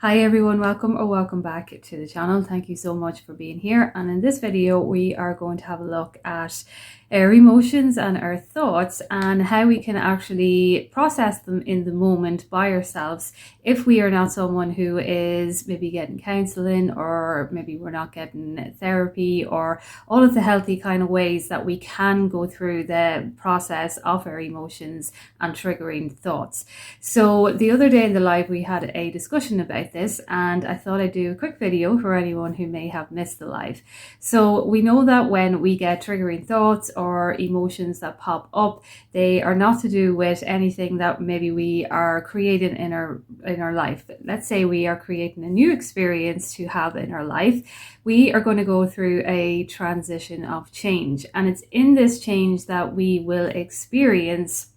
Hi everyone, welcome back to the channel. Thank you so much for being here. And in this video, we are going to have a look at our emotions and our thoughts and how we can actually process them in the moment by ourselves if we are not someone who is maybe getting counseling, or maybe we're not getting therapy, or all of the healthy kind of ways that we can go through the process of our emotions and triggering thoughts. So the other day in the live, we had a discussion about this, and I thought I'd do a quick video for anyone who may have missed the live. So we know that when we get triggering thoughts or emotions that pop up, they are not to do with anything that maybe we are creating in our life. Let's say we are creating a new experience to have in our life. We are going to go through a transition of change, and it's in this change that we will experience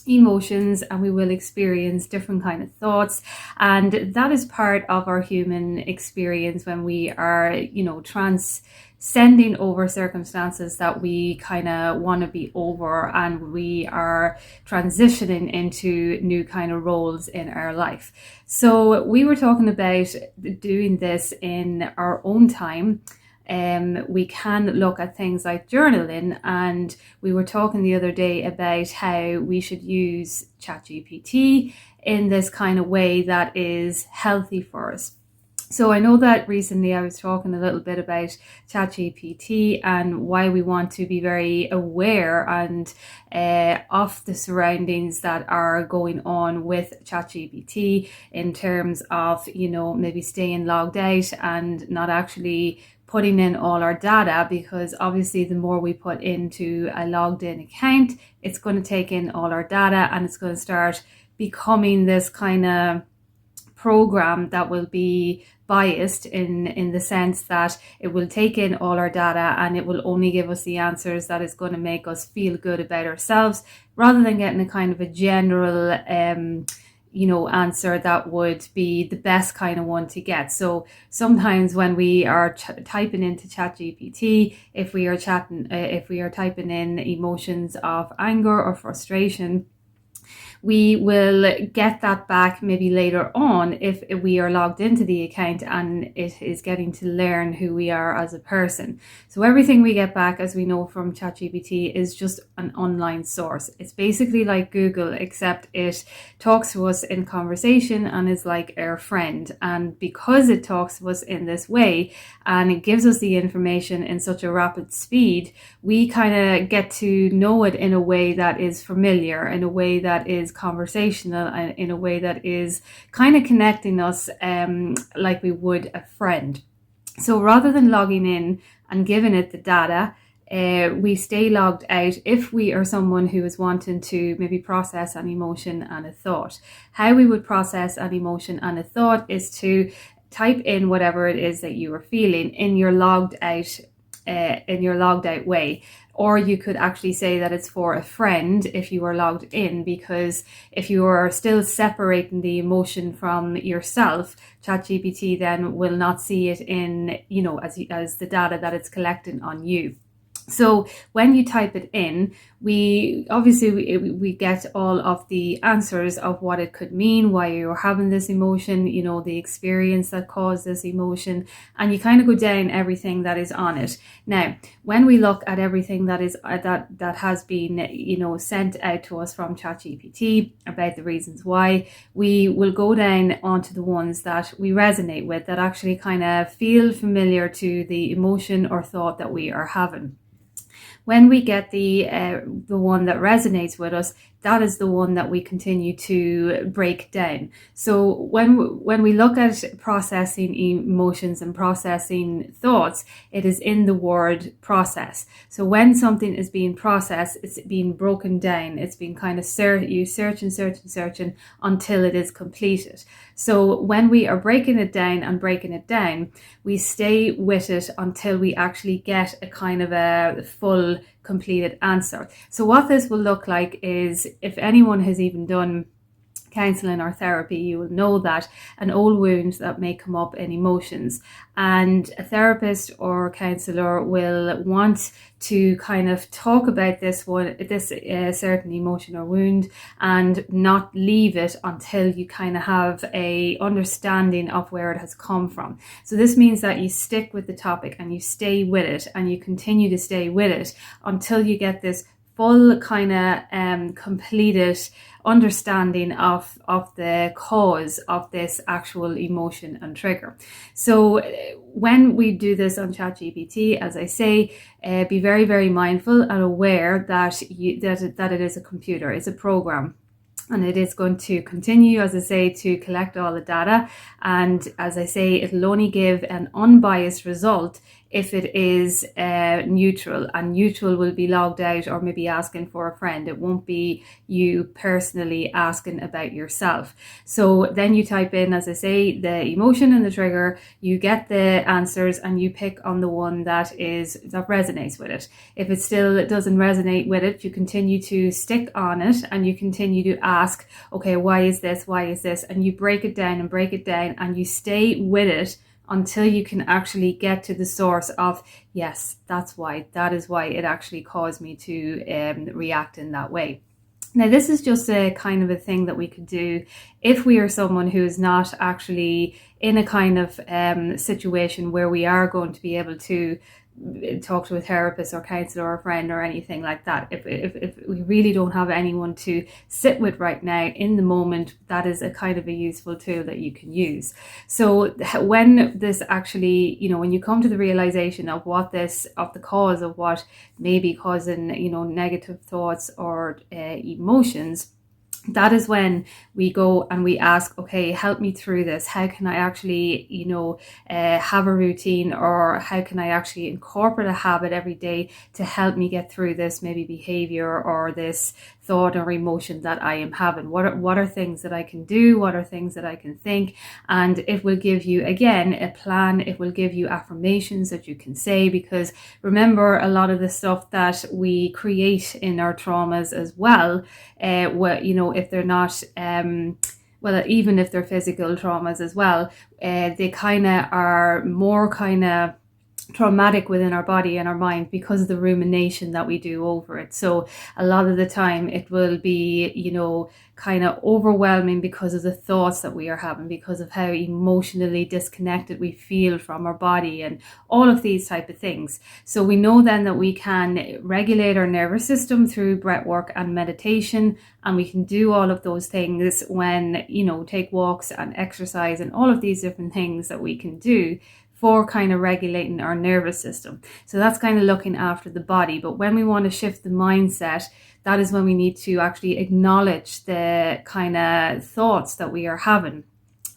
emotions and we will experience different kind of thoughts, and that is part of our human experience when we are transcending over circumstances that we kind of want to be over, and we are transitioning into new kind of roles in our life. So we were talking about doing this in our own time. We can look at things like journaling, and we were talking the other day about how we should use ChatGPT in this kind of way that is healthy for us. So I know that recently I was talking a little bit about ChatGPT and why we want to be very aware and of the surroundings that are going on with ChatGPT in terms of, maybe staying logged out and not actually putting in all our data, because obviously the more we put into a logged in account, it's going to take in all our data, and it's going to start becoming this kind of program that will be biased in the sense that it will take in all our data and it will only give us the answers that is going to make us feel good about ourselves, rather than getting a kind of a general answer that would be the best kind of one to get. So sometimes when we are typing into ChatGPT, if we are typing in emotions of anger or frustration, we will get that back maybe later on if we are logged into the account and it is getting to learn who we are as a person. So everything we get back, as we know from ChatGPT, is just an online source. It's basically like Google, except it talks to us in conversation and is like our friend. And because it talks to us in this way and it gives us the information in such a rapid speed, we kind of get to know it in a way that is familiar, in a way that is conversational, and in a way that is kind of connecting us like we would a friend. So rather than logging in and giving it the data, we stay logged out if we are someone who is wanting to maybe process an emotion and a thought. How we would process an emotion and a thought is to type in whatever it is that you are feeling in your logged out way. Or you could actually say that it's for a friend if you are logged in, because if you are still separating the emotion from yourself, ChatGPT then will not see it in, as the data that it's collecting on you. So when you type it in, we get all of the answers of what it could mean, why you're having this emotion, the experience that caused this emotion, and you kind of go down everything that is on it. Now, when we look at everything that is that has been sent out to us from ChatGPT about the reasons why, we will go down onto the ones that we resonate with, that actually kind of feel familiar to the emotion or thought that we are having. When we get the one that resonates with us, that is the one that we continue to break down. So when we look at processing emotions and processing thoughts, it is in the word process. So when something is being processed, it's being broken down. It's being kind of searching until it is completed. So when we are breaking it down, we stay with it until we actually get a kind of a full completed answer. So what this will look like is, if anyone has even done counseling or therapy, you will know that an old wound that may come up in emotions, and a therapist or counselor will want to kind of talk about this certain emotion or wound, and not leave it until you kind of have a understanding of where it has come from. So this means that you stick with the topic and you stay with it, and you continue to stay with it until you get this full kind of completed understanding of the cause of this actual emotion and trigger. So when we do this on ChatGPT, as I say, be very, very mindful and aware that that it is a computer, it's a program. And it is going to continue, as I say, to collect all the data. And as I say, it'll only give an unbiased result if it is neutral, and neutral will be logged out or maybe asking for a friend. It won't be you personally asking about yourself. So then you type in, as I say, the emotion and the trigger, you get the answers, and you pick on the one that resonates with it. If it still doesn't resonate with it, you continue to stick on it, and you continue to ask, okay, why is this? And you break it down, and you stay with it until you can actually get to the source of, yes, that is why it actually caused me to react in that way. Now, this is just a kind of a thing that we could do if we are someone who is not actually in a kind of situation where we are going to be able to talk to a therapist or counselor or a friend or anything like that. If we really don't have anyone to sit with right now in the moment, that is a kind of a useful tool that you can use. So when this actually, when you come to the realization of the cause of what may be causing, negative thoughts or emotions, that is when we go and we ask, okay, help me through this. How can I actually, have a routine, or how can I actually incorporate a habit every day to help me get through this maybe behavior or this thought or emotion that I am having? What are things that I can do? What are things that I can think? And it will give you, again, a plan. It will give you affirmations that you can say, because remember, a lot of the stuff that we create in our traumas as well, if they're not, even if they're physical traumas as well, they kind of are more kind of traumatic within our body and our mind because of the rumination that we do over it. So a lot of the time it will be, kind of overwhelming because of the thoughts that we are having, because of how emotionally disconnected we feel from our body and all of these type of things. So we know then that we can regulate our nervous system through breath work and meditation, and we can do all of those things when, take walks and exercise and all of these different things that we can do for kind of regulating our nervous system. So that's kind of looking after the body. But when we want to shift the mindset, that is when we need to actually acknowledge the kind of thoughts that we are having.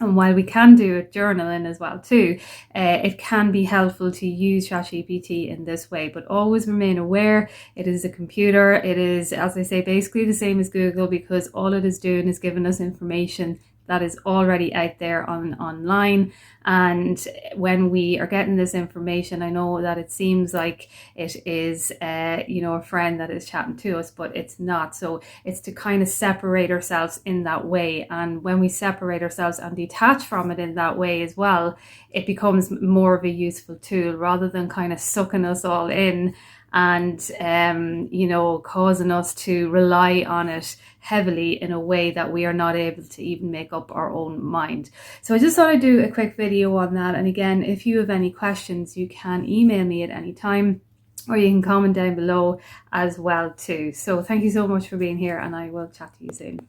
And while we can do it journaling as well too, it can be helpful to use ChatGPT in this way, but always remain aware. It is a computer. It is, as I say, basically the same as Google, because all it is doing is giving us information that is already out there online. And when we are getting this information, I know that it seems like it is, a friend that is chatting to us, but it's not. So it's to kind of separate ourselves in that way. And when we separate ourselves and detach from it in that way as well, it becomes more of a useful tool rather than kind of sucking us all in and, causing us to rely on it heavily in a way that we are not able to even make up our own mind. So I just thought I'd do a quick video on that. And again, if you have any questions, you can email me at any time, or you can comment down below as well too. So thank you so much for being here, and I will chat to you soon.